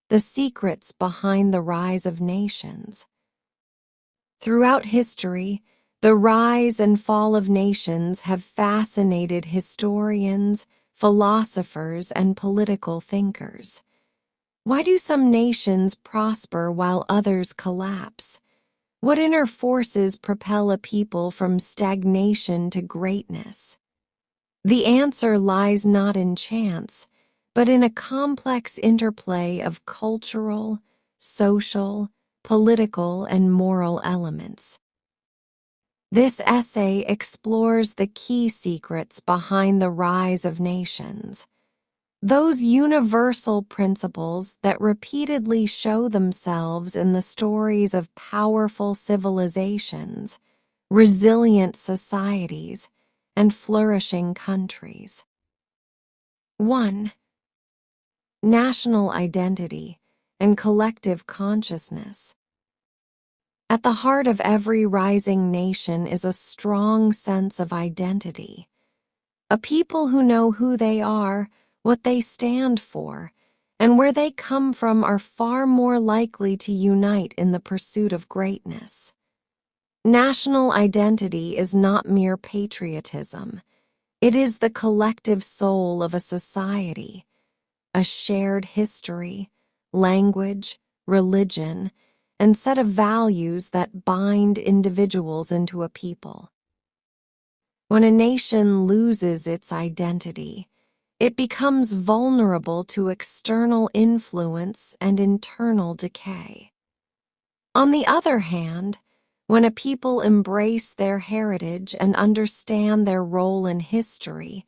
the secrets behind the rise of nations. Throughout history, the rise and fall of nations have fascinated historians, philosophers, and political thinkers. Why do some nations prosper while others collapse? What inner forces propel a people from stagnation to greatness? The answer lies not in chance, but in a complex interplay of cultural, social, political, and moral elements. This essay explores the key secrets behind the rise of nations, those universal principles that repeatedly show themselves in the stories of powerful civilizations, resilient societies, and flourishing countries. 1. National identity and collective consciousness. At the heart of every rising nation is a strong sense of identity. A people who know who they are, what they stand for, and where they come from are far more likely to unite in the pursuit of greatness. National identity is not mere patriotism. It is the collective soul of a society, a shared history, language, religion, and set of values that bind individuals into a people. When a nation loses its identity, it becomes vulnerable to external influence and internal decay. On the other hand, when a people embrace their heritage and understand their role in history,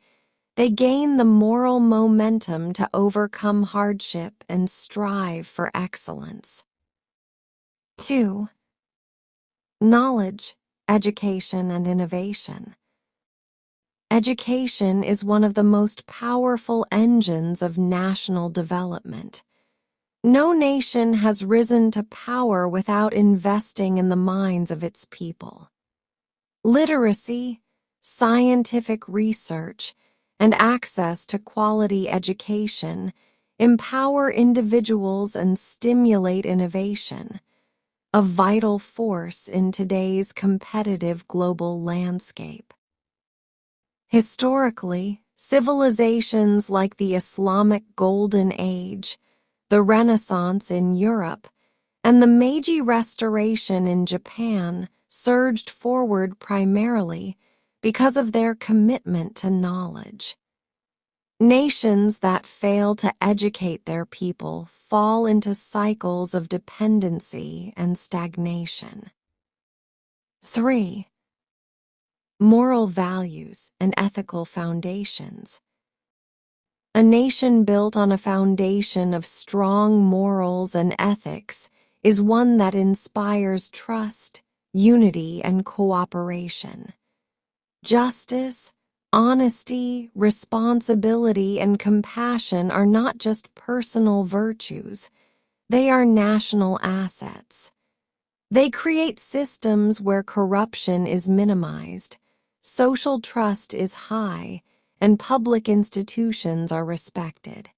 they gain the moral momentum to overcome hardship and strive for excellence. 2. Knowledge, education, and innovation. Education is one of the most powerful engines of national development. No nation has risen to power without investing in the minds of its people. Literacy, scientific research, and access to quality education empower individuals and stimulate innovation, a vital force in today's competitive global landscape. Historically, civilizations like the Islamic Golden Age, the Renaissance in Europe, and the Meiji Restoration in Japan surged forward primarily because of their commitment to knowledge. Nations that fail to educate their people fall into cycles of dependency and stagnation. 3. Moral values and ethical foundations. A nation built on a foundation of strong morals and ethics is one that inspires trust, unity, and cooperation. Justice, honesty, responsibility, and compassion are not just personal virtues, they are national assets. They create systems where corruption is minimized, social trust is high, and public institutions are respected.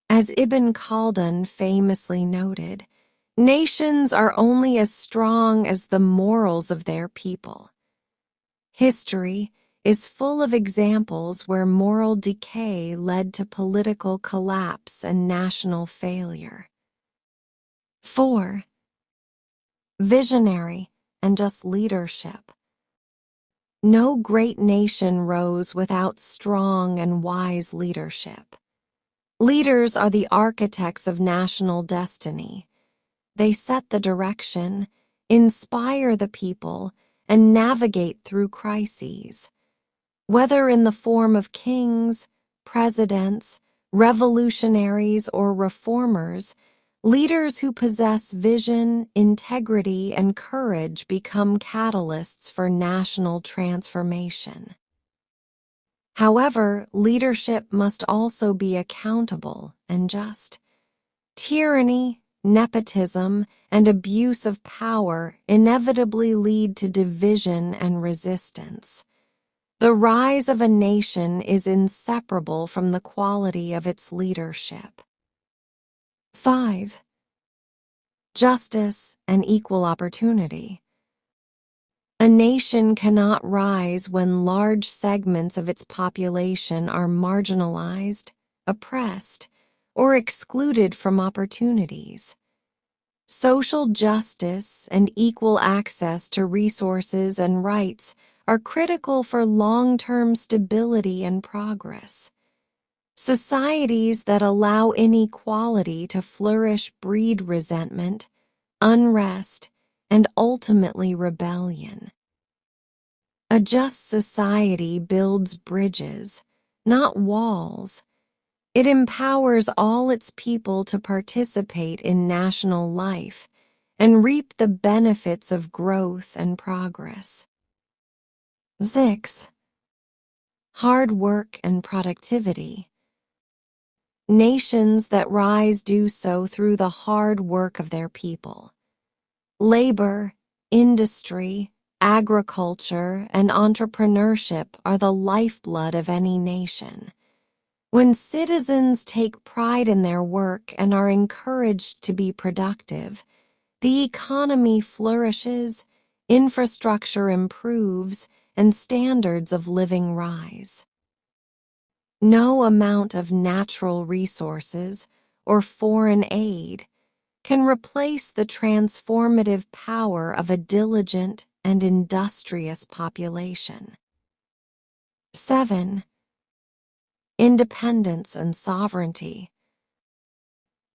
As Ibn Khaldun famously noted, nations are only as strong as the morals of their people. History is full of examples where moral decay led to political collapse and national failure. 4. Visionary and just leadership. No great nation rose without strong and wise leadership. Leaders are the architects of national destiny. They set the direction, inspire the people, and navigate through crises. Whether in the form of kings, presidents, revolutionaries, or reformers, leaders who possess vision, integrity, and courage become catalysts for national transformation. However, leadership must also be accountable and just. Tyranny, nepotism, and abuse of power inevitably lead to division and resistance. The rise of a nation is inseparable from the quality of its leadership. 5. Justice and equal opportunity. A nation cannot rise when large segments of its population are marginalized, oppressed, or excluded from opportunities. Social justice and equal access to resources and rights are critical for long-term stability and progress. Societies that allow inequality to flourish breed resentment, unrest, and ultimately rebellion. A just society builds bridges, not walls. It empowers all its people to participate in national life and reap the benefits of growth and progress. 6. Hard work and productivity. Nations that rise do so through the hard work of their people. Labor, industry, agriculture, and entrepreneurship are the lifeblood of any nation. When citizens take pride in their work and are encouraged to be productive, the economy flourishes, infrastructure improves, and standards of living rise. No amount of natural resources or foreign aid can replace the transformative power of a diligent and industrious population. 7. Independence and sovereignty.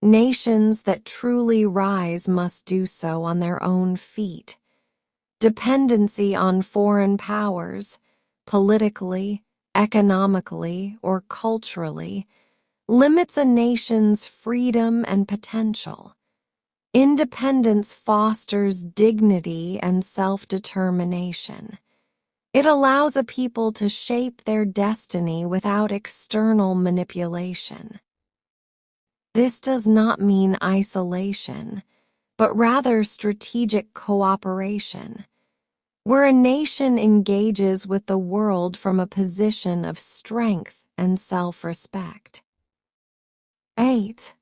Nations that truly rise must do so on their own feet. Dependency on foreign powers, politically, economically, or culturally, limits a nation's freedom and potential. Independence fosters dignity and self-determination. It allows a people to shape their destiny without external manipulation. This does not mean isolation, but rather strategic cooperation, where a nation engages with the world from a position of strength and self-respect. 8.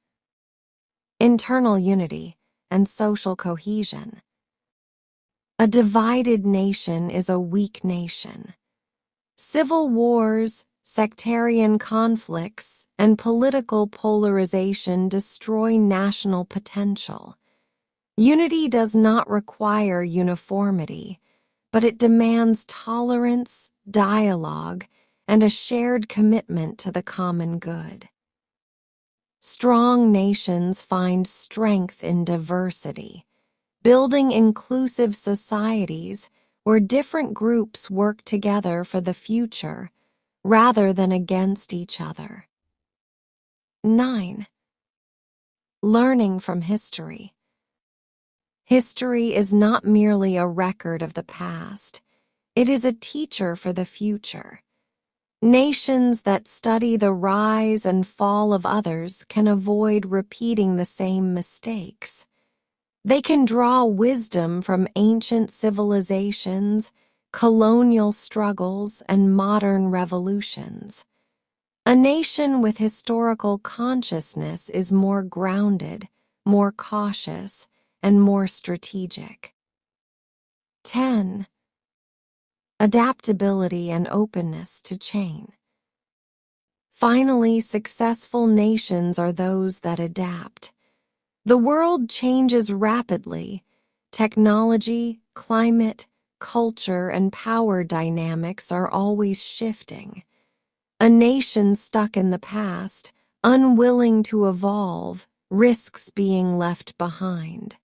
Internal unity and social cohesion. A divided nation is a weak nation. Civil wars, sectarian conflicts, and political polarization destroy national potential. Unity does not require uniformity, but it demands tolerance, dialogue, and a shared commitment to the common good. Strong nations find strength in diversity, building inclusive societies where different groups work together for the future rather than against each other. 9. Learning from history. History is not merely a record of the past, it is a teacher for the future. Nations that study the rise and fall of others can avoid repeating the same mistakes. They can draw wisdom from ancient civilizations, colonial struggles, and modern revolutions. A nation with historical consciousness is more grounded, more cautious, and more strategic. 10. Adaptability and openness to change. Finally, successful nations are those that adapt. The world changes rapidly. Technology, climate, culture, and power dynamics are always shifting. A nation stuck in the past, unwilling to evolve, risks being left behind.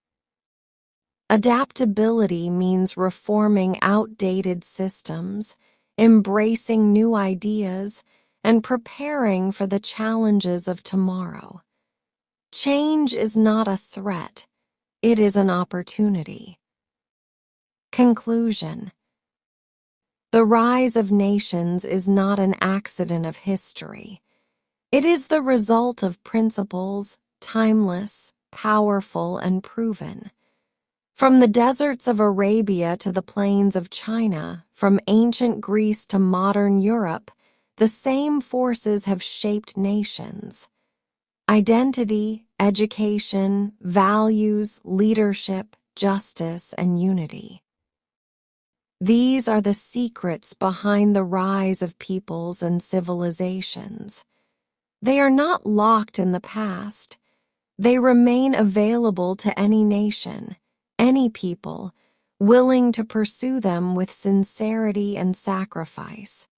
Adaptability means reforming outdated systems, embracing new ideas, and preparing for the challenges of tomorrow. Change is not a threat, it is an opportunity. Conclusion. The rise of nations is not an accident of history. It is the result of principles, timeless, powerful, and proven. From the deserts of Arabia to the plains of China, from ancient Greece to modern Europe, the same forces have shaped nations. Identity, education, values, leadership, justice, and unity. These are the secrets behind the rise of peoples and civilizations. They are not locked in the past. They remain available to any nation, any people, willing to pursue them with sincerity and sacrifice.